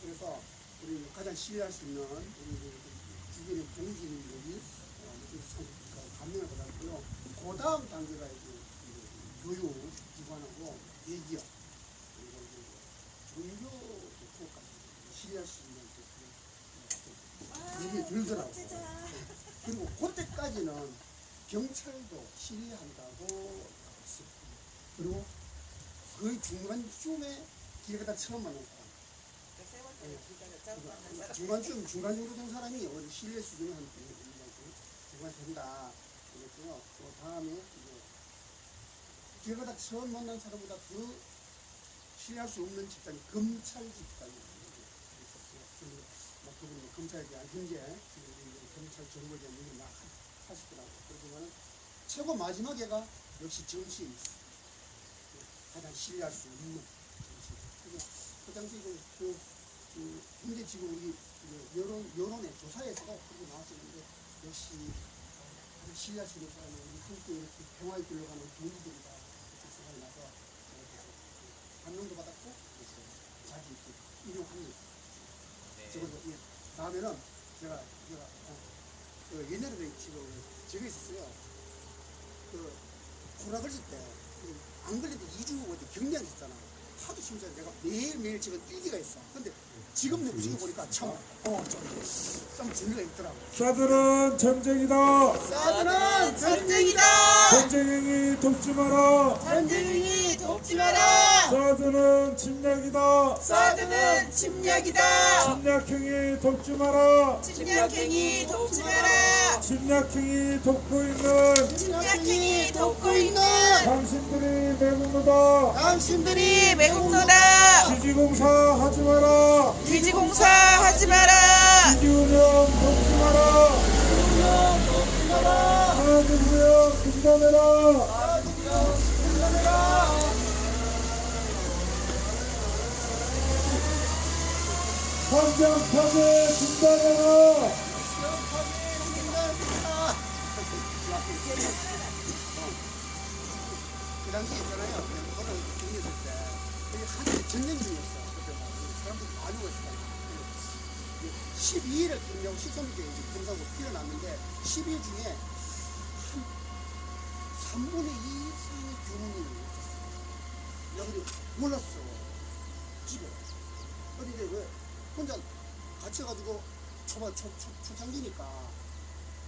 Speaker 4: 그래서 우리 가장 신뢰할 수 있는 우리 주변의 동지민들이 감명을 받았고요. 그 다음 단계가 이제 교육기관하고 대기업 그리고 이제 종교 도포까지 시리할 수 있는 일이 들더라고요. 그리고 그때까지는 경찰도 시리한다고 했어요. 그리고 거의 중간쯤에 길에다 처음 만난 사람. 중간쯤, 중간 정도 된 사람이 어디 신뢰 수준을 한 중간 된다. 그랬고요. 그 다음에 이제 길에다 처음 만난 사람보다 더 신뢰할 수 없는 집단이 검찰 집단이 있었어요. 막 그분이 검찰에 대한 현재 검찰 정보에 대한 얘기를 막 하시더라고요. 그렇지만 최고 마지막에가 역시 정치에 있어요. 가장 신뢰할 수 없는 정치. 그 당시 현재 지금 우리 여론의 조사에서도 그렇게 나왔었는데 역시 가장 신뢰할 수 있는 사람은 우리 한국에 이렇게 평화에 끌려가는 동지들이다 이렇게 생각이 나서 반론도 받았고 자주 이렇게 인용합니다. 적어도 다음에는 제가 옛날에 지금 저기 있었어요. 그 코로나 걸릴 때 안 걸리는데 2주 어디 격리한 있잖아. 하도 심지어 내가 매일매일 지금 일기가 있어. 근데 지금 내 부식해 보니까 참 재미가 있더라고.
Speaker 1: 사드는 전쟁이다.
Speaker 4: 사드는 전쟁이다.
Speaker 1: 전쟁행위 돕지 마라.
Speaker 5: 전쟁이 돕지 마라.
Speaker 1: 사드는 침략이다.
Speaker 5: 사드는 침략이다.
Speaker 1: 침략행위 돕지 마라.
Speaker 5: 침략행위 돕지 마라.
Speaker 1: 침략행위 돕고 있는
Speaker 5: 침략행위 돕고 있는
Speaker 1: 당신들이 매국노다.
Speaker 5: 당신들이 매국노다.
Speaker 1: 기지공사 하지 마라.
Speaker 5: 기지공사 하지 마라.
Speaker 1: 기지운영 돕지 마라. 하나님구역 중단해라. 환경 파괴 중단해라.
Speaker 4: 그 당시 있잖아요. 코로나 격리했을 때 여기 한참 전쟁 중이었어. 그때 막 사람들이 많이 오셨잖아. 12일을 끝내고 13일째 이제 경상으로 피어났는데 12일 중에 한 3분의 2 이상의 교문이 있었어요. 여기 몰랐어. 집에. 근데 이제 왜 혼자 갇혀가지고 초창기니까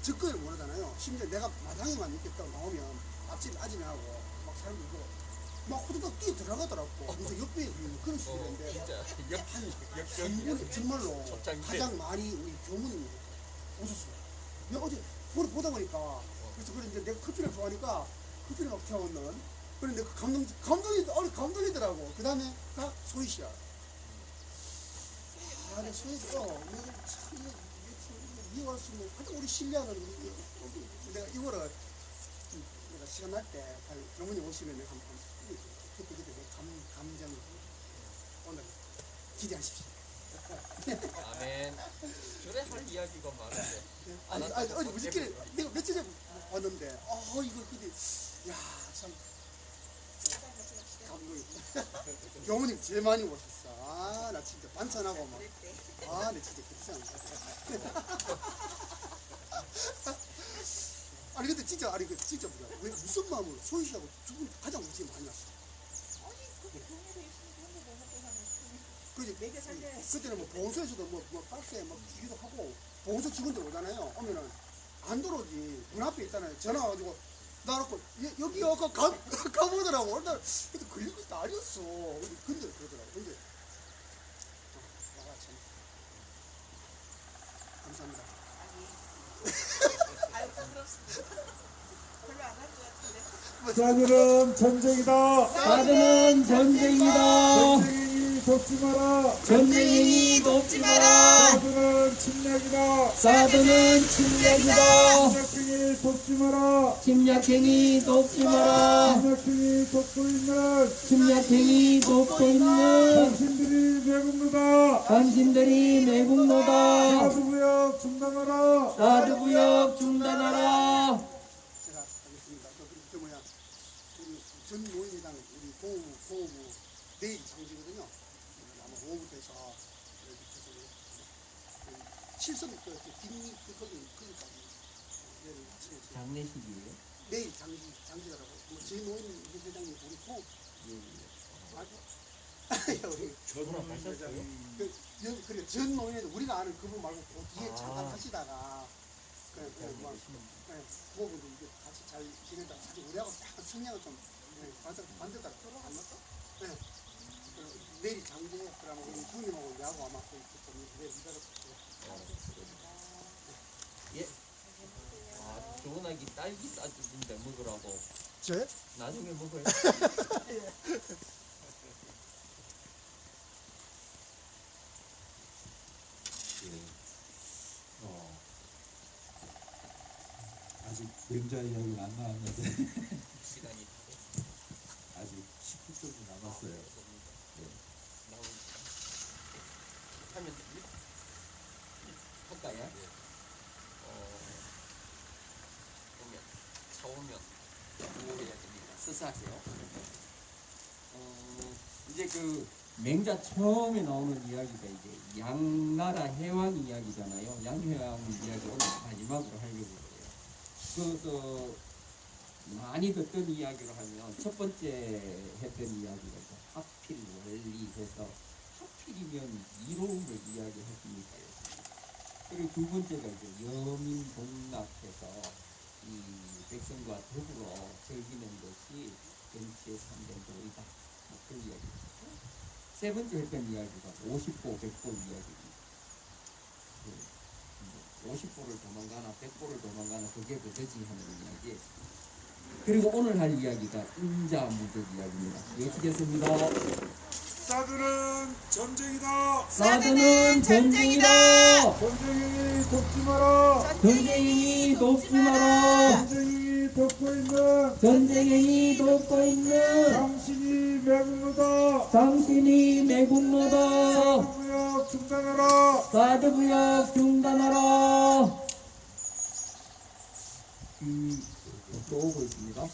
Speaker 4: 접근을 못 하잖아요. 심지어 내가 마당에만 이렇게 딱 나오면 앞집에 아지매하고 막 사람들이 막 호두가 뛰어 들어가더라고. 그래서 옆에 있는 그런 식인데 한 3분의 정말로 가장 많이 우리 교문이 웃었어요. 내가 어제 보다 보니까 그래서 그런데 내가 커피를 좋아하니까 커피를 막 태웠는 그런데 그 감동이더라고. 그 다음에 다 소희 씨야. 내 소희 씨, 이월수는 가장 우리 신뢰하는 내가 이거를 내가 시간 날 때 경문이 오시면 내가 한번 그때 감정 오늘 기대하십시오.
Speaker 3: 아멘. 저래 할 이야기가 많은데.
Speaker 4: 아니 어제 무지개 내가 며칠 전에 왔는데 이거 근데 야참 감동이. 경문님 제일 많이 오셨어. 나 진짜 반찬하고 막. 내 진짜 괜찮아. 아니 근데 진짜 보자. 왜 무슨 마음으로 소희 씨하고 두 분 가장 웃음이 많이 났어. 그지? 그때는 뭐 보건소에서도 뭐 박스에 막 주기도 하고 보건소 직원들 오잖아요. 오면은 안 들어오지. 문 앞에 있잖아요. 전화 와가지고 나놓고 여기요 가보더라고. 나 그때 걸린 것도 아니었어. 근데 그러더라고. 근데 참 감사합니다.
Speaker 5: 아유 부끄럽습니다. 별로 안 할 것 같은데.
Speaker 1: 사드는 전쟁이다.
Speaker 2: 사드는 전쟁이다.
Speaker 1: 전쟁행위 돕지 마라.
Speaker 2: 전쟁이 돕지 마라.
Speaker 1: 사드는 침략이다.
Speaker 2: 사드는 침략이다.
Speaker 1: 침략행위 돕지 마라.
Speaker 2: 침략행위 돕지 마라.
Speaker 1: 침략행위 돕고 있는
Speaker 2: 침략행위 돕고 있는
Speaker 1: 당신들이 매국노다.
Speaker 2: 당신들이 매국노다.
Speaker 1: 사드구역 중단하라.
Speaker 2: 사드구역 중단하라.
Speaker 4: 제가 하겠습니다. 그 뭐야 우리 전 노인회당 우리 보호부 내일 장지거든요. 아마 5부터 해서 칠성 뒷니 거기까지 내일 아침에
Speaker 2: 장례식이에요?
Speaker 4: 내일 장지라고 제 노인 회장님 우리
Speaker 2: 예.
Speaker 4: 우리
Speaker 6: 전문회장이
Speaker 4: 그래 전 노인에도 우리가 아는 그분 말고 그 뒤에
Speaker 2: 아.
Speaker 4: 잠깐 하시다가 부모분들 이제 같이 잘 지내다가 사실 우리하고 약간 성향을 좀 반대다 안 맞어? 네. 내일 장제 그러면 우리 부모님하고 내하고 아마 내일 이대로
Speaker 2: 예. 아, 좋은 아기 딸기 싸주는데 먹으라고.
Speaker 4: 저요?
Speaker 2: 나중에 먹어요.
Speaker 1: 아직 맹자 이야기는 안 나왔는데
Speaker 3: 시간이
Speaker 1: 아직 10분 정도 남았어요.
Speaker 2: 하면 할까요?
Speaker 3: 오면 차오면 구호해야 됩니다.
Speaker 2: 스스하세요. 이제 그 맹자 처음에 나오는 이야기가 이제 양나라 해왕 이야기잖아요. 양해왕 이야기 오늘 마지막으로 하려고 해요. 그래서 많이 듣던 이야기로 하면 첫 번째 했던 이야기가 이제 하필 원리해서 하필이면 이로움을 이야기했으니까요. 그리고 두 번째가 이제 여민복락해서 이 백성과 더불어 즐기는 것이 정치의 3대 도이다. 그 이야기죠. 세 번째 했던 이야기가 50보, 100보 이야기입니다. 50보를 도망가나 100보를 도망가나 그게 그거지 하는 이야기. 그리고 오늘 할 이야기가 인자무적 이야기입니다. 외치겠습니다.
Speaker 6: 사드는 전쟁이다.
Speaker 2: 사드는 전쟁이다.
Speaker 6: 전쟁이 돕지 마라.
Speaker 2: 전쟁이 돕지 마라.
Speaker 6: 전쟁이 돕고 있는
Speaker 2: 전쟁이 돕고 있는
Speaker 6: 당신이 매국노다.
Speaker 2: 당신이 매국노다.
Speaker 6: 사드무역 중단하라.
Speaker 2: 사드무역 중단하라. 또 오고 있습니다.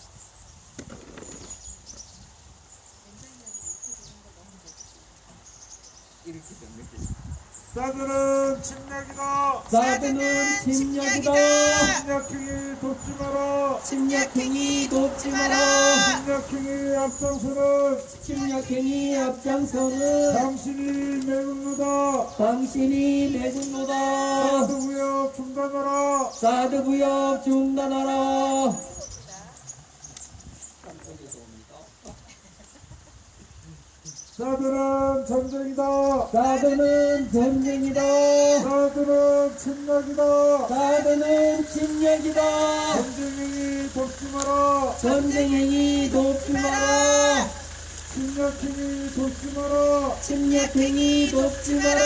Speaker 2: 이렇게 됩니다.
Speaker 6: 사드는 침략이다.
Speaker 2: 사드는 침략이다.
Speaker 6: 침략행위 돕지 마라.
Speaker 2: 침략행위 돕지 마라.
Speaker 6: 침략행위 앞장서는
Speaker 2: 침략행위 앞장서는
Speaker 6: 당신이 매국노다.
Speaker 2: 당신이 매국노다.
Speaker 6: 사드무역 중단하라.
Speaker 2: 사드무역 중단하라.
Speaker 6: 사드는 전쟁이다.
Speaker 2: 사드는 전쟁이다.
Speaker 6: 사드는 침략이다.
Speaker 2: 사드는 침략이다.
Speaker 6: 전쟁행위 돕지 마라.
Speaker 2: 전쟁행위 돕지 마라.
Speaker 6: 침략행위 돕지 마라.
Speaker 2: 침략행위 돕지 마라.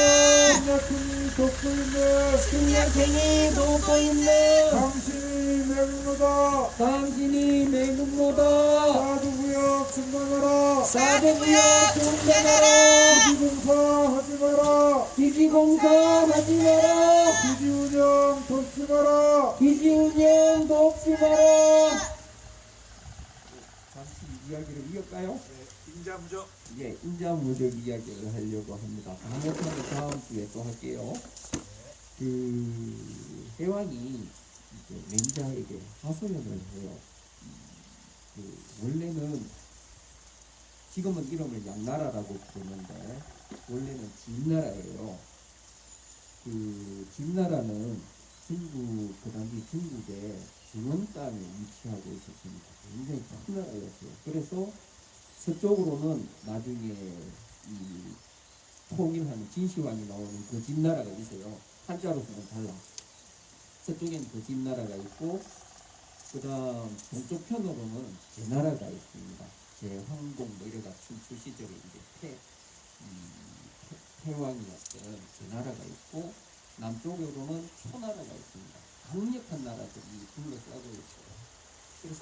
Speaker 6: 침략행위 돕고 있는
Speaker 2: 침략행위 돕고 있는
Speaker 6: 당신이 매국노다.
Speaker 2: 당신이 매국노다.
Speaker 6: 사드무역 중단하라.
Speaker 2: 사드무역 중단하라.
Speaker 6: 기지공사하지 마라.
Speaker 2: 기지공사하지 마라.
Speaker 6: 기지운영 돕지 마라.
Speaker 2: 기지운영 돕지 마라. 다시 이야기를 이을까요?
Speaker 6: 인자무적.
Speaker 2: 예, 인자무적 이야기를 하려고 합니다. 못하면 다음 주에 또 할게요. 그 해왕이 이제 맹자에게 하소연을 해요. 원래는 지금은 이름을 양나라라고 부르는데 원래는 진나라예요. 그 진나라는 중국 그 당시 중국의 중원 땅에 위치하고 있었습니다. 굉장히 큰 나라였어요. 그래서 서쪽으로는 나중에 이 통일하는 진시황이 나오는 그 진나라가 있어요. 한자로서는 달라. 서쪽에는 그 진나라가 있고 그 다음 동쪽 편으로는 제나라가 있습니다. 제황공 뭐 이래가 춘추 시절에 이제 태왕이었던 제나라가 있고 남쪽으로는 초나라가 있습니다. 강력한 나라들이 둘러싸고 있어요. 그래서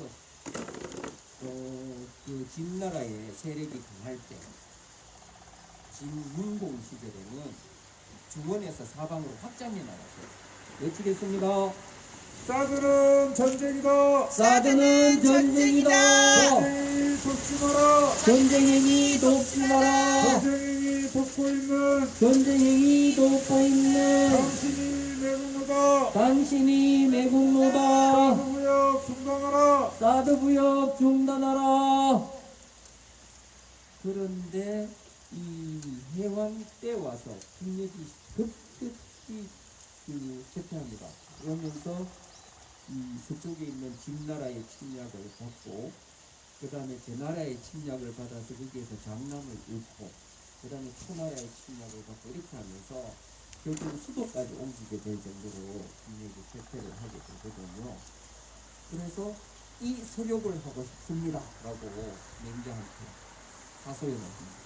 Speaker 2: 그 진나라의 세력이 강할 때 진문공 시절에는 중원에서 사방으로 확장해 나갔어요. 외치겠습니다.
Speaker 6: 사드는 전쟁이다.
Speaker 2: 사드는 전쟁이다.
Speaker 6: 전쟁이 돕지 마라.
Speaker 2: 전쟁행위 돕지 마라.
Speaker 6: 전쟁이 돕고 있는
Speaker 2: 전쟁행위 돕고 있는
Speaker 6: 당신이 전쟁이다.
Speaker 2: 당신이 매국노다.
Speaker 6: 사드무역 중단하라.
Speaker 2: 사드무역 중단하라. 그런데 이 해왕 때 와서 국력이 급격히 쇠퇴합니다. 그러면서 이 서쪽에 있는 진나라의 침략을 받고 그 다음에 제나라의 침략을 받아서 거기에서 장남을 잃고 그 다음에 초나라의 침략을 받고 이렇게 하면서 결국 수도까지 옮기게 될 정도로 국력이 쇠퇴를 하게 되거든요. 그래서 이 서력을 하고 싶습니다 라고 맹자한테 하소연을 합니다.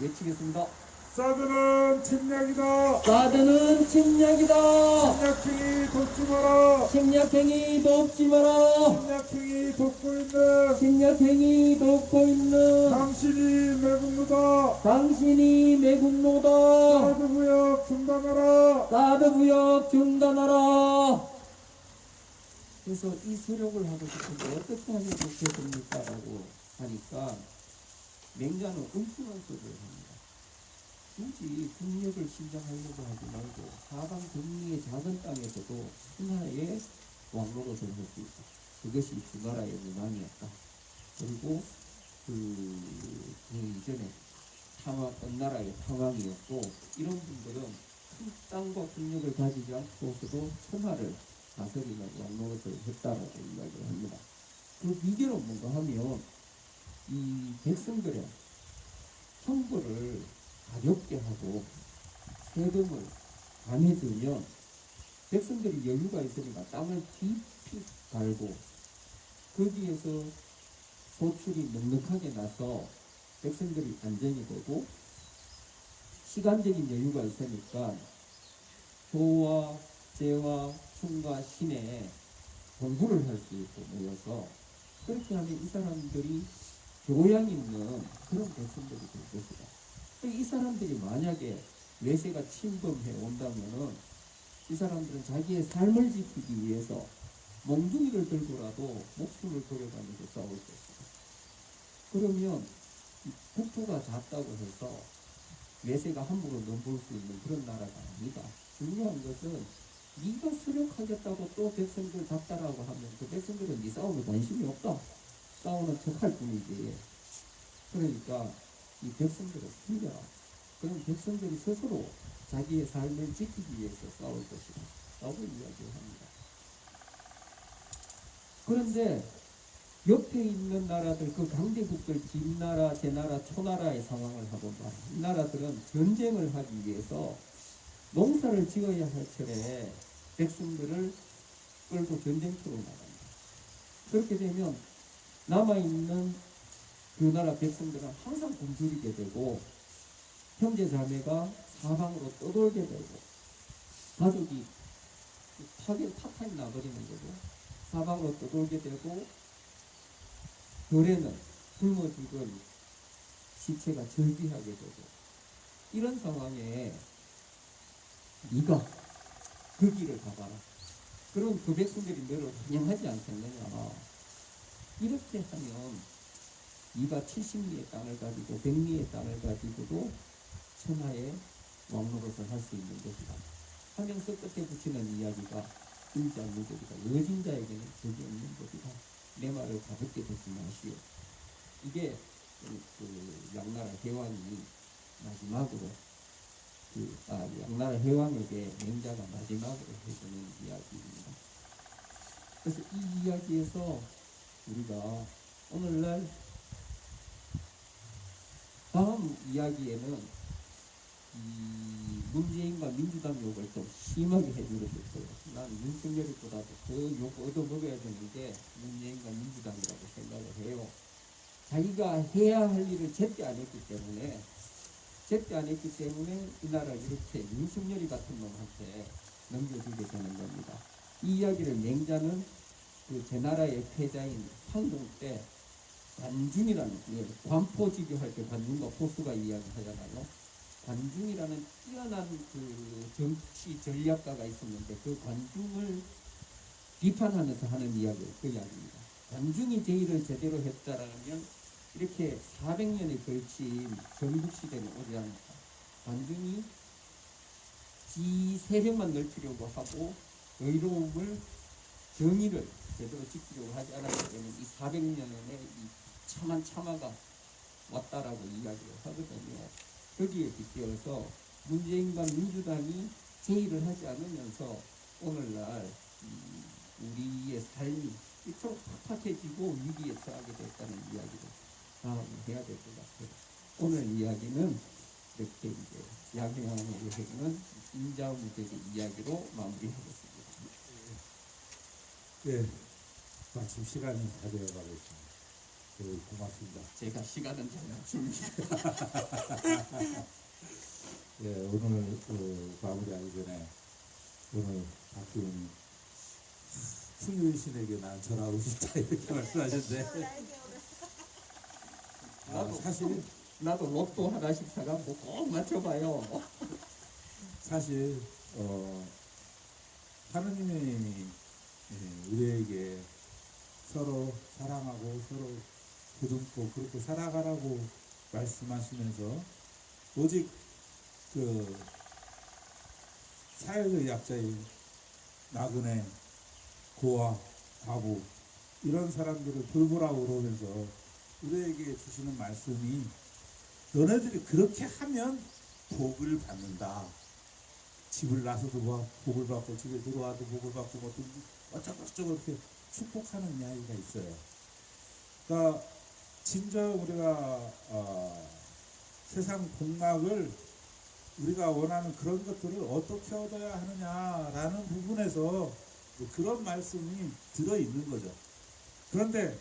Speaker 2: 외치겠습니다.
Speaker 6: 사드는 침략이다.
Speaker 2: 사드는 침략이다.
Speaker 6: 침략행위 돕지 마라.
Speaker 2: 침략행위 돕지 마라.
Speaker 6: 침략행위 돕고 있는
Speaker 2: 침략행위 돕고 있는
Speaker 6: 당신이 매국노다.
Speaker 2: 당신이 매국노다.
Speaker 6: 사드무역 중단하라.
Speaker 2: 사드무역 중단하라. 그래서 이 서력을 하고 싶은데 어떻게 하면 좋겠습니까? 라고 하니까 맹자는 엉뚱한 소리를 합니다. 굳이 국력을 신장하려고 하지 말고 사방 경리의 작은 땅에서도 하나의 왕노릇을 할 수 있다. 그것이 주나라의 문항이었다. 그리고 그 이전에 은나라의 탐왕이었고 이런 분들은 큰 땅과 국력을 가지지 않고서도 천하를 다스리는 왕노릇을 했다라고 이야기를 합니다. 그 비결은 뭔가 하면 이 백성들의 형벌을 가볍게 하고 세금을 감해주면 백성들이 여유가 있으니까 땅을 깊이 갈고 거기에서 소출이 넉넉하게 나서 백성들이 안정이 되고 시간적인 여유가 있으니까 효와 재와 흉과 신에 공부를 할 수 있고 모여서 그렇게 하면 이 사람들이 교양 있는 그런 백성들이 될 것이다. 이 사람들이 만약에 외세가 침범해 온다면은 이 사람들은 자기의 삶을 지키기 위해서 몽둥이를 들고라도 목숨을 버려가면서 싸울 것이다. 그러면 국토가 작다고 해서 외세가 함부로 넘볼 수 있는 그런 나라가 아니다. 중요한 것은 네가 수력하겠다고 또 백성들 잡다라고 하면 그 백성들은 네 싸움에 관심이 없다. 싸우는 척할 뿐이지. 그러니까 이 백성들을 숨겨라. 그럼 백성들이 스스로 자기의 삶을 지키기 위해서 싸울 것이다. 라고 이야기를 합니다. 그런데 옆에 있는 나라들, 그 강대국들, 진나라, 제나라, 초나라의 상황을 한번 봐라. 이 나라들은 전쟁을 하기 위해서 농사를 지어야 할 철에 백성들을 끌고 전쟁터로 나간다. 그렇게 되면 남아있는 그 나라 백성들은 항상 굶주리게 되고 형제 자매가 사방으로 떠돌게 되고 가족이 파탄이 나버리는 거죠. 사방으로 떠돌게 되고 결에는 굶어 죽은 시체가 절비하게 되고 이런 상황에 네가 그 길을 가봐라. 그럼 그 백성들이 너를 환영하지 않겠느냐. 이렇게 하면 네가 70리의 땅을 가지고 100리의 땅을 가지고도 천하의 왕노릇을 할 수 있는 것이다. 하면서 끝에 붙이는 이야기가 인자무적이다. 여진자에게는 적이 없는 것이다. 내 말을 가볍게 듣지 마시오. 이게 그 양나라 해왕이 마지막으로 양나라 해왕에게 맹자가 마지막으로 해주는 이야기입니다. 그래서 이 이야기에서 우리가 오늘날 다음 이야기에는 이 문재인과 민주당 욕을 좀 심하게 해주고 싶어요. 난 윤석열보다도 더 욕 얻어먹어야 되는 게 문재인과 민주당이라고 생각을 해요. 자기가 해야 할 일을 제때 안 했기 때문에 이 나라를 이렇게 윤석열이 같은 놈한테 넘겨주게 되는 겁니다. 이 이야기를 맹자는 그 제나라의 패자인 황공 때 관중이라는 관포지교 할 때 관중과 포수가 이야기하잖아요. 관중이라는 뛰어난 그 정치 전략가가 있었는데 그 관중을 비판하면서 하는 그 이야기입니다. 관중이 제의를 제대로 했다라면 이렇게 400년에 걸친 전국시대는 오지 않았다. 관중이 지 세력만 넓히려고 하고 의로움을 정의를 제대로 지키려고 하지 않았기 때문에 이 400년의 이 참한 참화가 왔다라고 이야기를 하거든요. 거기에 빗대어서 문재인과 민주당이 제의를 하지 않으면서 오늘날 우리의 삶이 이토록 팍팍해지고 위기에 처하게 됐다는 이야기를 다음에 해야 될 것 같아요. 오늘 이야기는 이렇게 이제 야경왕의 여행은 인자무대의 이야기로 마무리하겠습니다.
Speaker 1: 예, 마침 시간이 다 되어가고 있습니다. 예, 고맙습니다.
Speaker 2: 제가 시간은 잘 없습니다.
Speaker 1: 예, 오늘 마무리하기 전에 오늘 박기훈이 풍요신에게 난 절하고 싶다 이렇게 말씀하셨는데 사실
Speaker 2: 나도 로또 하나씩 사갖고 꼭 맞춰봐요.
Speaker 1: 사실 하느님이 우리에게 서로 사랑하고 서로 보듬고 그렇게 살아가라고 말씀하시면서 오직 그 사회적 약자인 나그네, 고아, 과부 이런 사람들을 돌보라고 그러면서 우리에게 주시는 말씀이 너네들이 그렇게 하면 복을 받는다. 집을 나서도 복을 받고 집에 들어와도 복을 받고 뭐 어쩌고저쩌고 이렇게 축복하는 이야기가 있어요. 그러니까 진정 우리가 세상 복락을 우리가 원하는 그런 것들을 어떻게 얻어야 하느냐라는 부분에서 그런 말씀이 들어있는 거죠. 그런데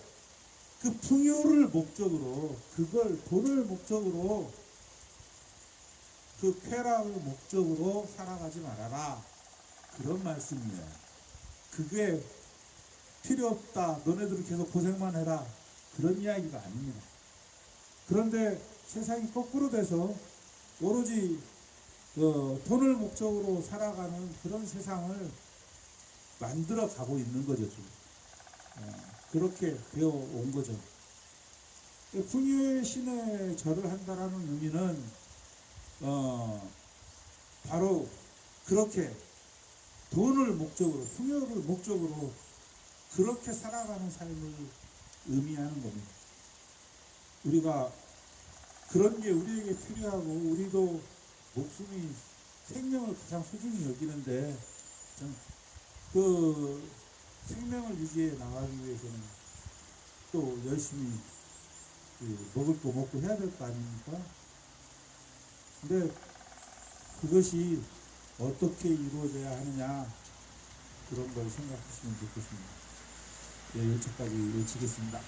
Speaker 1: 그 풍요를 목적으로 그걸 돈을 목적으로 그 쾌락을 목적으로 살아가지 말아라 그런 말씀이에요. 그게 필요 없다 너네들은 계속 고생만 해라 그런 이야기가 아닙니다. 그런데 세상이 거꾸로 돼서 오로지 돈을 목적으로 살아가는 그런 세상을 만들어 가고 있는 거죠. 지금. 그렇게 되어 온 거죠. 풍요의 신에 절을 한다라는 의미는 바로 그렇게 돈을 목적으로 풍요를 목적으로 그렇게 살아가는 삶을 의미하는 겁니다. 우리가 그런 게 우리에게 필요하고 우리도 목숨이 생명을 가장 소중히 여기는데 그 생명을 유지해 나가기 위해서는 또 열심히 먹을 거 먹고 해야 될 거 아닙니까? 근데 그것이 어떻게 이루어져야 하느냐 그런 걸 생각하시면 좋겠습니다. 네, 여기까지 외치겠습니다.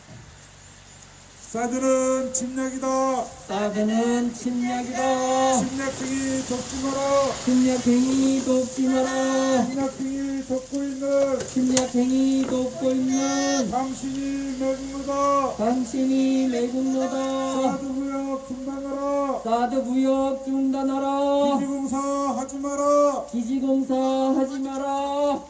Speaker 1: 사드는 침략이다.
Speaker 2: 사드는 침략이다.
Speaker 1: 침략행위 돕지 마라.
Speaker 2: 침략행위 돕지 마라.
Speaker 1: 침략행위 돕고 있는
Speaker 2: 침략행위 돕고 있는
Speaker 1: 당신이 매국노다.
Speaker 2: 당신이 매국노다.
Speaker 1: 사드구역 중단하라.
Speaker 2: 사드구역 중단하라.
Speaker 1: 기지공사 하지 마라.
Speaker 2: 기지공사 하지 마라.